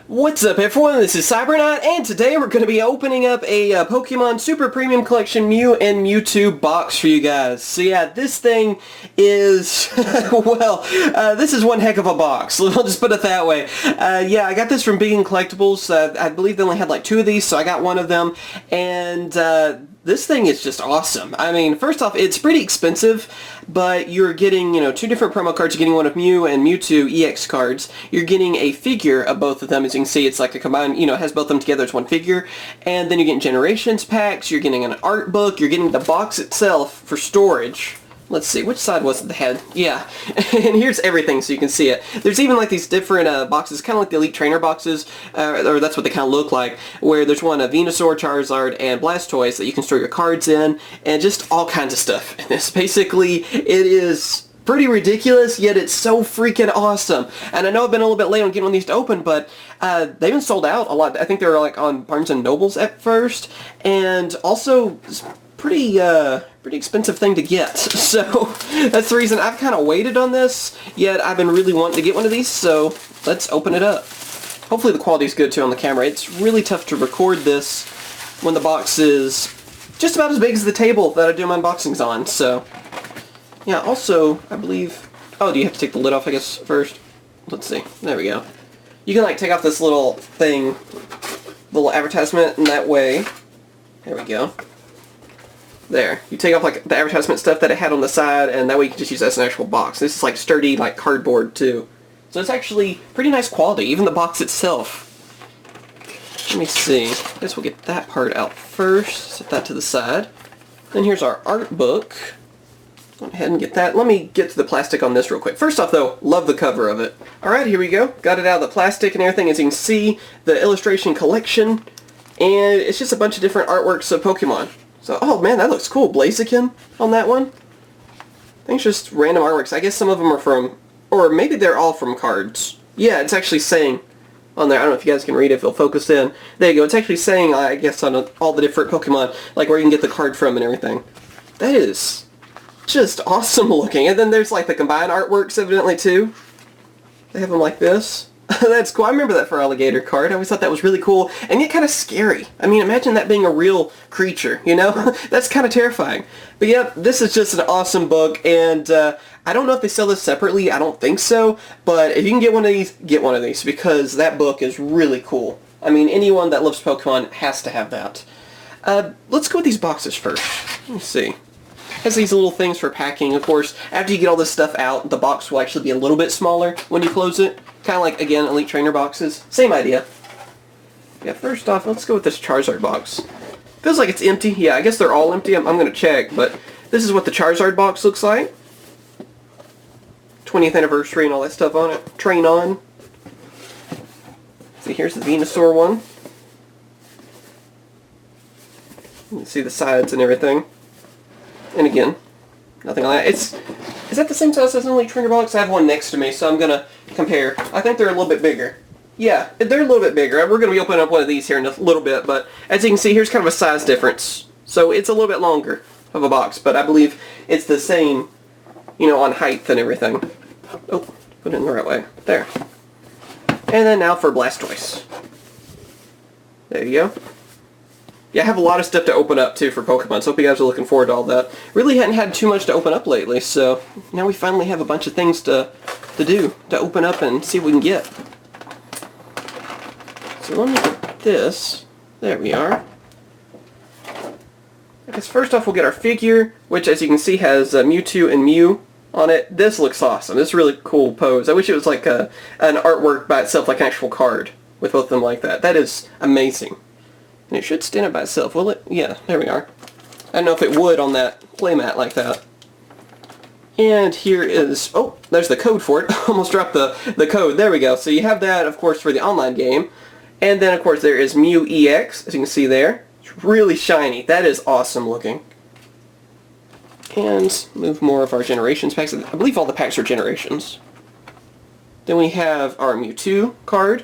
What's up everyone, this is Cyberknight, and today we're going to be opening up a Pokemon Super Premium Collection Mew and Mewtwo box for you guys. So yeah, this thing is, this is one heck of a box. We'll just put it that way. Yeah, I got this from Big and Collectibles. I believe they only had like 2 of these, so I got one of them. And this thing is just awesome. I mean, first off, it's pretty expensive, but you're getting, 2 different promo cards. You're getting one of Mew and Mewtwo EX cards. You're getting a figure of both of them. As you can see, it's like a combined, it has both of them together as one figure. And then you're getting Generations packs, you're getting an art book, you're getting the box itself for storage. Let's see, which side was it, the head? Yeah, and here's everything so you can see it. There's even like these different boxes, kind of like the Elite Trainer boxes, or that's what they kind of look like, where there's one of Venusaur, Charizard, and Blastoise that you can store your cards in, and just all kinds of stuff. And this basically, it is pretty ridiculous, yet it's so freaking awesome. And I know I've been a little bit late on getting one of these to open, but they've been sold out a lot. I think they were like on Barnes & Nobles at first, and also pretty expensive thing to get. So that's the reason I've kind of waited on this, yet I've been really wanting to get one of these, so let's open it up. Hopefully the quality's good too on the camera. It's really tough to record this when the box is just about as big as the table that I do my unboxings on, so yeah. Also, I believe, oh, do you have to take the lid off, I guess, first? Let's see. There we go. You can like take off this little thing, little advertisement, and that way, there we go. There. You take off like the advertisement stuff that it had on the side, and that way you can just use that as an actual box. This is like sturdy, like cardboard too. So it's actually pretty nice quality, even the box itself. Let me see. I guess we'll get that part out first. Set that to the side. Then here's our art book. Go ahead and get that. Let me get to the plastic on this real quick. First off though, love the cover of it. Alright, here we go. Got it out of the plastic and everything. As you can see, the illustration collection. And it's just a bunch of different artworks of Pokemon. So, oh man, that looks cool. Blaziken on that one. I think it's just random artworks. I guess some of them are from, or maybe they're all from cards. Yeah, it's actually saying on there, I don't know if you guys can read it, if it'll focus in. There you go, it's actually saying, I guess, on all the different Pokemon, like where you can get the card from and everything. That is just awesome looking. And then there's like the combined artworks evidently too. They have them like this. That's cool. I remember that for Alligator card. I always thought that was really cool, and yet kind of scary. I mean, imagine that being a real creature, That's kind of terrifying. But yeah, this is just an awesome book, and I don't know if they sell this separately. I don't think so, but if you can get one of these, get one of these, because that book is really cool. I mean, anyone that loves Pokemon has to have that. Let's go with these boxes first. Let me see. Has these little things for packing, of course. After you get all this stuff out, the box will actually be a little bit smaller when you close it. Kind of like, again, Elite Trainer boxes. Same idea. Yeah, first off, let's go with this Charizard box. Feels like it's empty. Yeah, I guess they're all empty. I'm going to check, but this is what the Charizard box looks like. 20th anniversary and all that stuff on it. Train on. See, here's the Venusaur one. You can see the sides and everything. And again, nothing like that. Is that the same size as an Elite Trainer box? I have one next to me, so I'm going to compare. I think they're a little bit bigger. Yeah, they're a little bit bigger. We're going to be opening up one of these here in a little bit, but as you can see, here's kind of a size difference. So it's a little bit longer of a box, but I believe it's the same, on height and everything. Oh, put it in the right way. There. And then now for Blastoise. There you go. Yeah, I have a lot of stuff to open up, too, for Pokemon, so hope you guys are looking forward to all that. Really hadn't had too much to open up lately, so now we finally have a bunch of things to do, to open up and see what we can get. So let me get this. There we are. I guess first off we'll get our figure, which as you can see has Mewtwo and Mew on it. This looks awesome. This is a really cool pose. I wish it was like an artwork by itself, like an actual card, with both of them like that. That is amazing. And it should stand up by itself, will it? Yeah, there we are. I don't know if it would on that playmat like that. And here is, oh, there's the code for it. Almost dropped the code. There we go. So you have that, of course, for the online game. And then, of course, there is Mew EX, as you can see there. It's really shiny. That is awesome looking. And move more of our Generations packs. I believe all the packs are Generations. Then we have our Mewtwo card.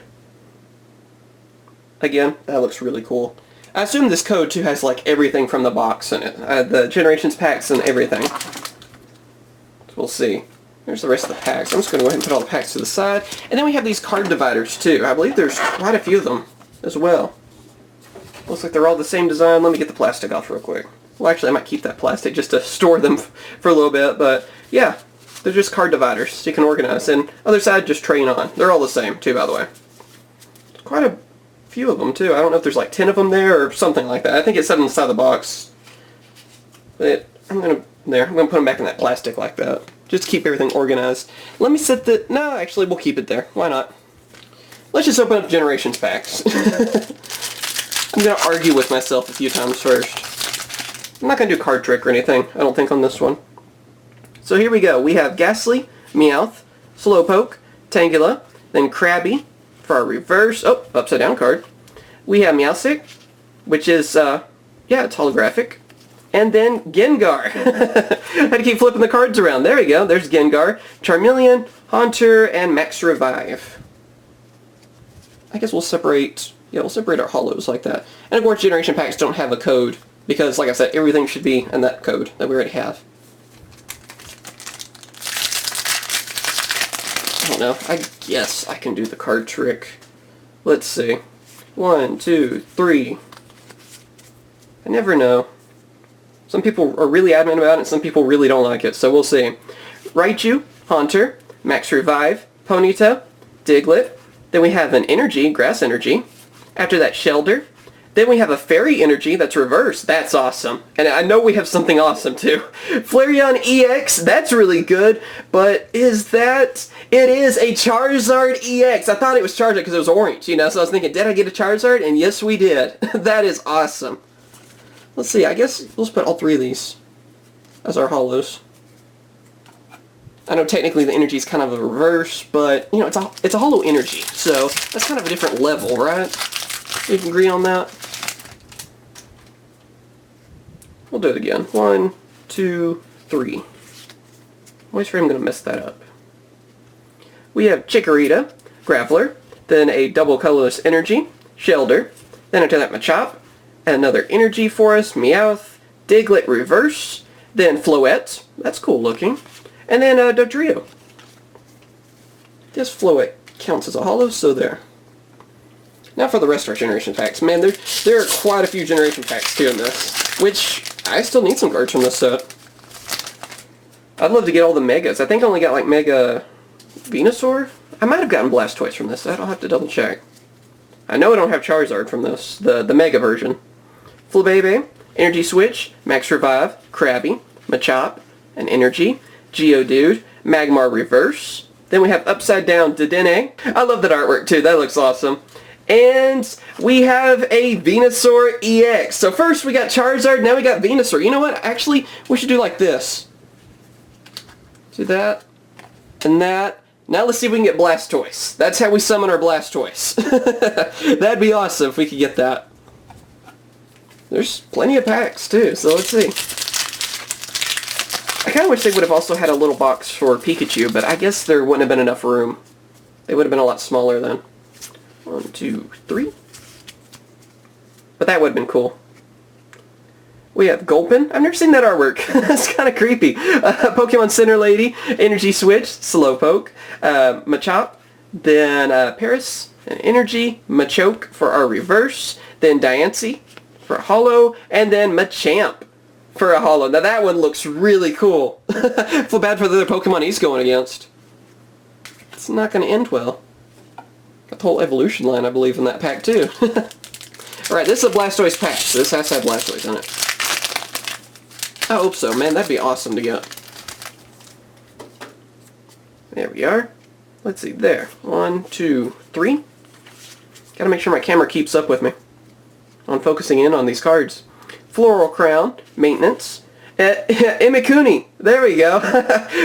Again, that looks really cool. I assume this code, too, has, like, everything from the box in it. The Generations packs and everything. So we'll see. There's the rest of the packs. I'm just going to go ahead and put all the packs to the side. And then we have these card dividers too. I believe there's quite a few of them as well. Looks like they're all the same design. Let me get the plastic off real quick. Well, actually, I might keep that plastic just to store them for a little bit. But yeah, they're just card dividers so you can organize. And other side, just train on. They're all the same too, by the way. Quite a few of them too. I don't know if there's like 10 of them there or something like that. I think it said on the side of the box. But I'm gonna put them back in that plastic like that. Just to keep everything organized. Let me set the... No, actually, we'll keep it there. Why not? Let's just open up Generations packs. I'm going to argue with myself a few times first. I'm not going to do a card trick or anything, I don't think, on this one. So here we go. We have Ghastly, Meowth, Slowpoke, Tangela, then Krabby for our reverse... Oh, upside down card. We have Meowstic, which is, yeah, it's holographic. And then Gengar. Had to keep flipping the cards around. There we go. There's Gengar, Charmeleon, Haunter, and Max Revive. I guess we'll separate... Yeah, we'll separate our holos like that. And of course, Generation Packs don't have a code. Because, like I said, everything should be in that code that we already have. I don't know. I guess I can do the card trick. Let's see. 1, 2, 3. I never know. Some people are really adamant about it, some people really don't like it, so we'll see. Raichu, Haunter, Max Revive, Ponyta, Diglett. Then we have an Energy, Grass Energy. After that, Shelter. Then we have a Fairy Energy that's reversed. That's awesome. And I know we have something awesome too. Flareon EX, that's really good. But is that... It is a Charizard EX. I thought it was Charizard because it was orange, you know, so I was thinking, did I get a Charizard? And yes, we did. That is awesome. Let's see, I guess we'll just put all three of these as our holos. I know technically the energy is kind of a reverse, but, you know, it's a holo energy, so that's kind of a different level, right? We can agree on that? We'll do it again. 1, 2, 3. I'm always afraid I'm going to mess that up. We have Chikorita, Graveler, then a double colorless energy, Shelter, then after that Machop, another energy for us, Meowth, Diglett reverse, then Floette, that's cool looking, and then Dodrio. This Floette counts as a holo, so there. Now for the rest of our Generation Packs. Man, there are quite a few Generation Packs too in this, which I still need some cards from this set. I'd love to get all the Megas. I think I only got like Mega Venusaur? I might have gotten Blastoise from this set, I'll have to double check. I know I don't have Charizard from this, the Mega version. Flabébé, Energy Switch, Max Revive, Krabby, Machop, an Energy, Geodude, Magmar Reverse. Then we have Upside Down Dedenne. I love that artwork too, that looks awesome. And we have a Venusaur EX. So first we got Charizard, now we got Venusaur. You know what, actually, we should do like this. Do that, and that. Now let's see if we can get Blastoise. That's how we summon our Blastoise. That'd be awesome if we could get that. There's plenty of packs too, so let's see. I kind of wish they would have also had a little box for Pikachu, but I guess there wouldn't have been enough room. They would have been a lot smaller then. 1, 2, 3. But that would have been cool. We have Gulpin. I've never seen that artwork. That's kind of creepy. Pokemon Center Lady, Energy Switch, Slowpoke, Machop, then Paris, an Energy, Machoke for our reverse, then Diancie for a holo, and then Machamp for a holo. Now that one looks really cool. Feel bad for the other Pokemon he's going against. It's not going to end well. Got the whole evolution line, I believe, in that pack too. Alright, this is a Blastoise pack, so this has to have Blastoise in it. I hope so, man. That'd be awesome to get. There we are. Let's see, there. 1, 2, 3. Gotta make sure my camera keeps up with me on focusing in on these cards. Floral Crown, Maintenance. Imikuni. There we go.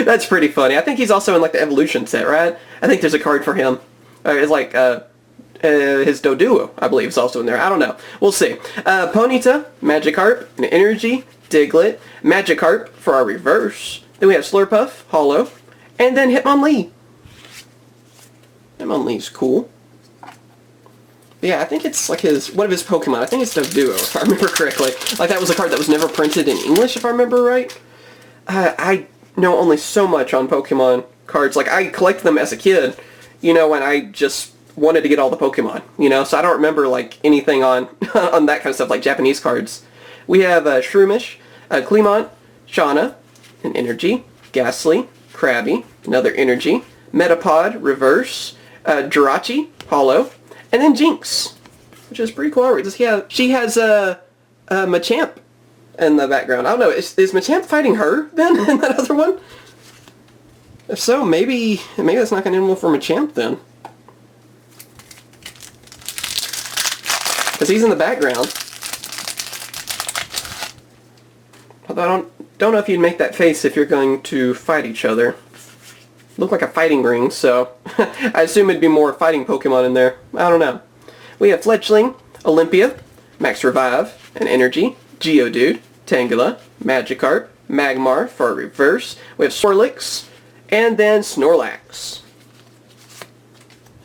That's pretty funny. I think he's also in like the Evolution set, right? I think there's a card for him. It's like his Doduo, I believe, is also in there. I don't know. We'll see. Ponyta, Magikarp, an Energy, Diglett, Magikarp for our reverse. Then we have Slurpuff, holo, and then Hitmonlee. Hitmonlee's cool. But yeah, I think it's like one of his Pokemon. I think it's Doduo, if I remember correctly. Like that was a card that was never printed in English, if I remember right. I know only so much on Pokemon cards. Like, I collected them as a kid, you know, and I just wanted to get all the Pokemon, you know, so I don't remember, like, anything on on that kind of stuff, like Japanese cards. We have Shroomish, Clemont, Shauna, an Energy, Ghastly, Krabby, another Energy, Metapod, Reverse, Jirachi, Hollow, and then Jinx, which is pretty cool artwork. She has Machamp in the background. I don't know, is Machamp fighting her then in that other one? If so, maybe that's not going to end well for Machamp then. Because he's in the background. Although I don't know if you'd make that face if you're going to fight each other. Look like a fighting ring, so I assume it'd be more fighting Pokemon in there. I don't know. We have Fletchling, Olympia, Max Revive, an Energy, Geodude, Tangela, Magikarp, Magmar for a reverse. We have Snorlax, and then Snorlax.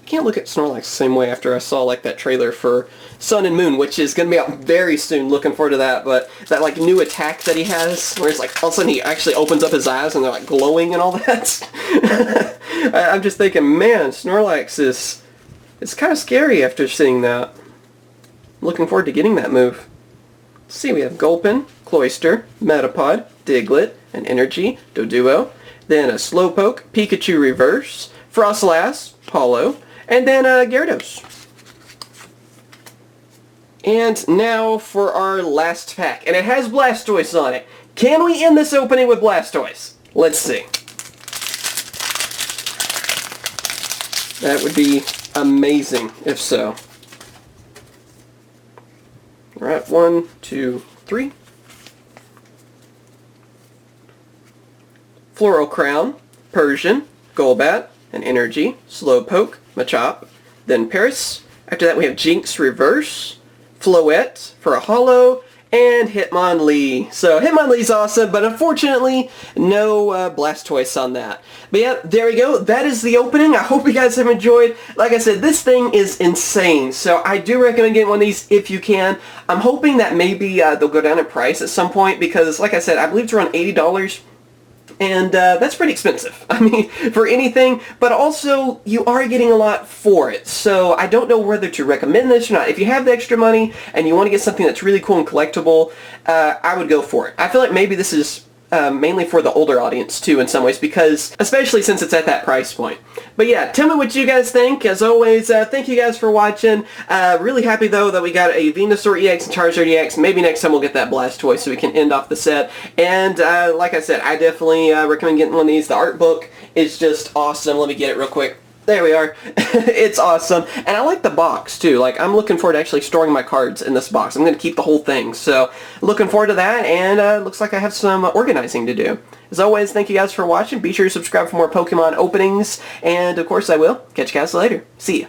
I can't look at Snorlax the same way after I saw like that trailer for Sun and Moon, which is going to be out very soon. Looking forward to that. But that like new attack that he has, where it's like all of a sudden he actually opens up his eyes and they're like glowing and all that. I'm just thinking, man, Snorlax it's kind of scary after seeing that. Looking forward to getting that move. Let's see, we have Gulpin, Cloyster, Metapod, Diglett, an Energy, Doduo, then a Slowpoke, Pikachu Reverse, Frostlass, Hollow, and then Gyarados. And now for our last pack, and it has Blastoise on it. Can we end this opening with Blastoise? Let's see. That would be amazing if so. Alright, 1, 2, 3. Floral Crown, Persian, Golbat, an Energy, Slowpoke, Machop, then Paris. After that we have Jinx Reverse, Floette for a Hollow, and Hitmonlee. So Hitmonlee's awesome, but unfortunately no Blastoise on that. But yeah, there we go. That is the opening. I hope you guys have enjoyed. Like I said, this thing is insane, so I do recommend getting one of these if you can. I'm hoping that maybe they'll go down in price at some point because, like I said, I believe it's around $80. And that's pretty expensive, I mean, for anything, but also you are getting a lot for it, so I don't know whether to recommend this or not. If you have the extra money and you want to get something that's really cool and collectible, I would go for it. I feel like maybe this is mainly for the older audience too in some ways, because especially since it's at that price point. But yeah, tell me what you guys think. As always, thank you guys for watching. Really happy though that we got a Venusaur EX and Charizard EX. Maybe next time we'll get that Blastoise so we can end off the set. And like I said, I definitely recommend getting one of these. The art book is just awesome. Let me get it real quick. There we are. It's awesome. And I like the box, too. Like, I'm looking forward to actually storing my cards in this box. I'm going to keep the whole thing. So, looking forward to that. And looks like I have some organizing to do. As always, thank you guys for watching. Be sure to subscribe for more Pokemon openings. And, of course, I will. Catch you guys later. See ya.